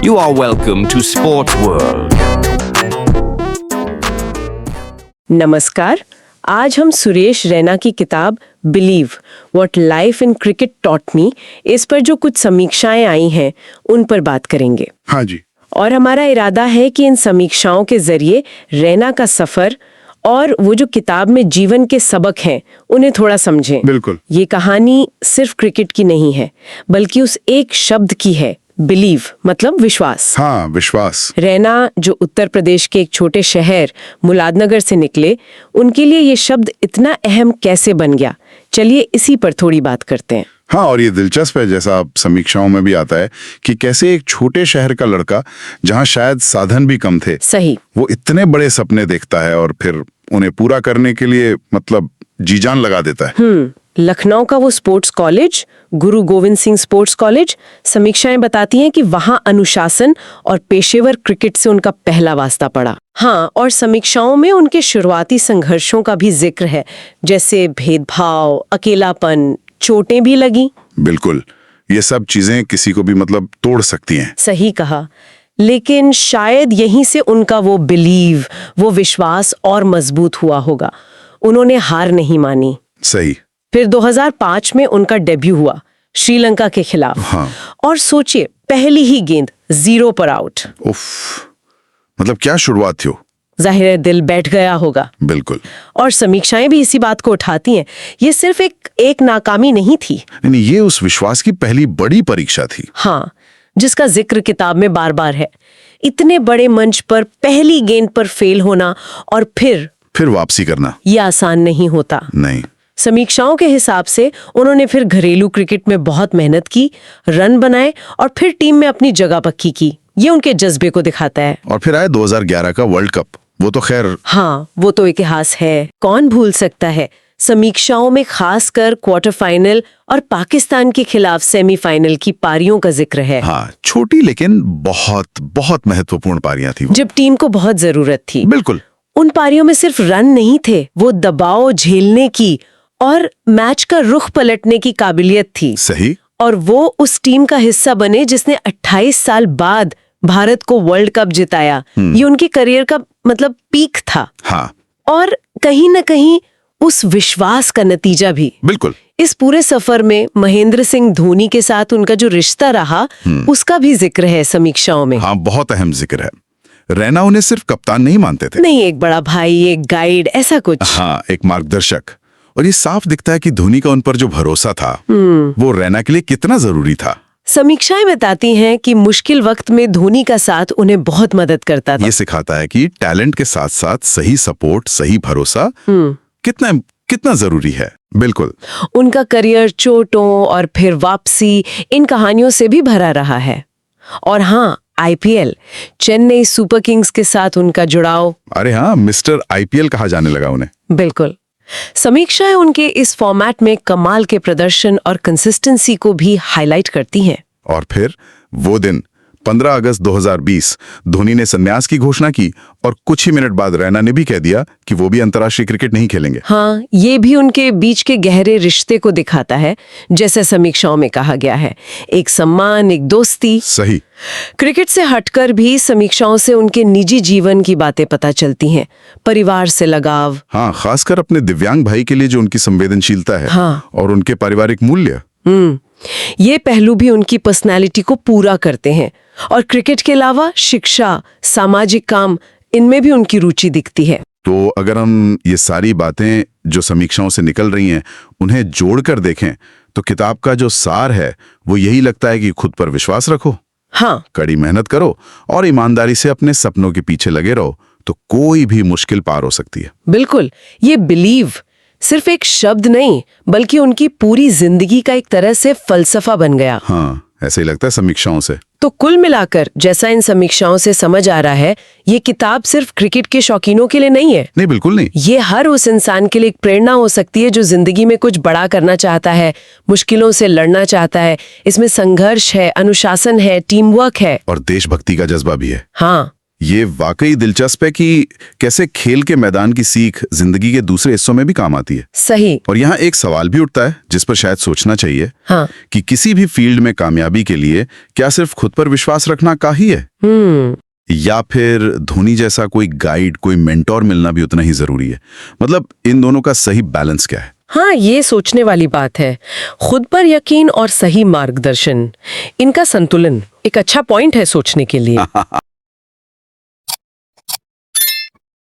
You are welcome to Sports World. नमस्कार। आज हम सुरेश रैना की किताब believe what life in cricket taught me इस पर जो कुछ समीक्षाएं आई हैं उन पर बात करेंगे। हाँ जी। और हमारा इरादा है कि इन समीक्षाओं के जरिए रैना का सफर और वो जो किताब में जीवन के सबक हैं उन्हें थोड़ा समझें। बिल्कुल। ये कहानी सिर्फ क्रिकेट की नहीं है बल्कि उस एक शब्द की है, बिलीव मतलब विश्वास। हाँ, विश्वास। रैना जो उत्तर प्रदेश के एक छोटे शहर मुरादनगर से निकले, उनके लिए ये शब्द इतना अहम कैसे बन गया, चलिए इसी पर थोड़ी बात करते हैं। हाँ, और ये दिलचस्प है, जैसा आप समीक्षाओं में भी आता है कि कैसे एक छोटे शहर का लड़का जहाँ शायद साधन भी कम थे, सही, वो इतने बड़े सपने देखता है और फिर उन्हें पूरा करने के लिए मतलब जी जान लगा देता है। लखनऊ का वो स्पोर्ट्स कॉलेज, गुरु गोविंद सिंह स्पोर्ट्स कॉलेज, समीक्षाएं बताती हैं कि वहां अनुशासन और पेशेवर क्रिकेट से उनका पहला वास्ता पड़ा। हाँ, और समीक्षाओं में उनके शुरुआती संघर्षों का भी जिक्र है, जैसे भेदभाव, अकेलापन, चोटें भी लगी। बिल्कुल, ये सब चीजें किसी को भी मतलब तोड़ सकती हैं। सही कहा, लेकिन शायद यहीं से उनका वो बिलीव, वो विश्वास और मजबूत हुआ होगा। उन्होंने हार नहीं मानी। सही। फिर 2005 में उनका डेब्यू हुआ श्रीलंका के खिलाफ। हाँ। और सोचिए, पहली ही गेंद 0 पर आउट। उफ, मतलब क्या शुरुआत थी। जाहिर है दिल बैठ गया होगा। बिल्कुल। और समीक्षाएं भी इसी बात को उठाती हैं, ये सिर्फ एक नाकामी नहीं थी। नहीं, ये उस विश्वास की पहली बड़ी परीक्षा थी। हाँ, जिसका जिक्र किताब में बार बार है। इतने बड़े मंच पर पहली गेंद पर फेल होना और फिर वापसी करना, ये आसान नहीं होता। नहीं। समीक्षाओं के हिसाब से उन्होंने फिर घरेलू क्रिकेट में बहुत मेहनत की, रन बनाए और फिर टीम में अपनी जगह पक्की की। ये उनके जज्बे को दिखाता है। और फिर आए 2011 का वर्ल्ड कप, वो तो खैर। हाँ, वो तो इतिहास है, कौन भूल सकता है। समीक्षाओं में खासकर क्वार्टर फाइनल और पाकिस्तान के खिलाफ सेमीफाइनल की पारियों का जिक्र है। हाँ, छोटी लेकिन बहुत बहुत महत्वपूर्ण पारियां थी वो। जब टीम को बहुत जरूरत थी। बिल्कुल। उन पारियों में सिर्फ रन नहीं थे, वो दबाव झेलने की और मैच का रुख पलटने की काबिलियत थी। सही। और वो उस टीम का हिस्सा बने जिसने 28 साल बाद भारत को वर्ल्ड कप जिताया। ये उनके करियर का मतलब पीक था। हाँ। और कहीं न कहीं उस विश्वास का नतीजा भी। बिल्कुल। इस पूरे सफर में महेंद्र सिंह धोनी के साथ उनका जो रिश्ता रहा, उसका भी जिक्र है समीक्षाओं में। हाँ, बहुत अहम जिक्र है। रैना उन्हें सिर्फ कप्तान नहीं मानते थे। नहीं, एक बड़ा भाई, एक गाइड, ऐसा कुछ। हाँ, एक मार्गदर्शक। और ये साफ दिखता है कि धोनी का उन पर जो भरोसा था वो रैना के लिए कितना जरूरी था। समीक्षाएं बताती हैं कि मुश्किल वक्त में धोनी का साथ उन्हें बहुत मदद करता था। ये सिखाता है कि टैलेंट के साथ साथ सही सपोर्ट, सही भरोसा कितना जरूरी है। बिल्कुल। उनका करियर चोटों और फिर वापसी, इन कहानियों से भी भरा रहा है। और हाँ, आईपीएल, चेन्नई सुपर किंग्स के साथ उनका जुड़ाव। अरे हाँ, मिस्टर आईपीएल कहा जाने लगा उन्हें। बिल्कुल। समीक्षाएं उनके इस फॉर्मेट में कमाल के प्रदर्शन और कंसिस्टेंसी को भी हाईलाइट करती हैं। और फिर वो दिन 15 अगस्त 2020 धोनी ने संन्यास की घोषणा की और कुछ ही मिनट बाद रैना ने भी कह दिया कि वो भी अंतर्राष्ट्रीय क्रिकेट नहीं खेलेंगे। हाँ, ये भी उनके बीच के गहरे रिश्ते को दिखाता है, जैसे समीक्षाओं में कहा गया है, एक सम्मान, एक दोस्ती। सही। क्रिकेट से हटकर भी समीक्षाओं से उनके निजी जीवन की बातें पता चलती हैं, परिवार से लगाव। हाँ, खासकर अपने दिव्यांग भाई के लिए जो उनकी संवेदनशीलता है। हाँ। और उनके पारिवारिक मूल्य। ये पहलू भी उनकी पर्सनालिटी को पूरा करते हैं। और क्रिकेट के अलावा शिक्षा, सामाजिक काम, इनमें भी उनकी रुचि दिखती है। तो अगर हम ये सारी बातें जो समीक्षाओं से निकल रही हैं उन्हें जोड़कर देखें तो किताब का जो सार है वो यही लगता है कि खुद पर विश्वास रखो। हाँ, कड़ी मेहनत करो और ईमानदारी से अपने सपनों के पीछे लगे रहो तो कोई भी मुश्किल पार हो सकती है। बिल्कुल। ये बिलीव सिर्फ एक शब्द नहीं बल्कि उनकी पूरी जिंदगी का एक तरह से फलसफा बन गया। हाँ, ऐसे ही लगता है समीक्षाओं से। तो कुल मिलाकर जैसा इन समीक्षाओं से समझ आ रहा है, ये किताब सिर्फ क्रिकेट के शौकीनों के लिए नहीं है। नहीं, बिल्कुल नहीं। ये हर उस इंसान के लिए एक प्रेरणा हो सकती है जो जिंदगी में कुछ बड़ा करना चाहता है, मुश्किलों से लड़ना चाहता है। इसमें संघर्ष है, अनुशासन है, टीम वर्क है और देशभक्ति का जज्बा भी है। हाँ, ये वाकई दिलचस्प है कि कैसे खेल के मैदान की सीख जिंदगी के दूसरे हिस्सों में भी काम आती है। सही। और यहाँ एक सवाल भी उठता है जिस पर शायद सोचना चाहिए। हाँ। कि किसी भी फील्ड में कामयाबी के लिए क्या सिर्फ खुद पर विश्वास रखना काफी है, या फिर धोनी जैसा कोई गाइड, कोई मेंटोर मिलना भी उतना ही जरूरी है? मतलब इन दोनों का सही बैलेंस क्या है? हाँ, ये सोचने वाली बात है। खुद पर यकीन और सही मार्गदर्शन, इनका संतुलन एक अच्छा पॉइंट है सोचने के लिए।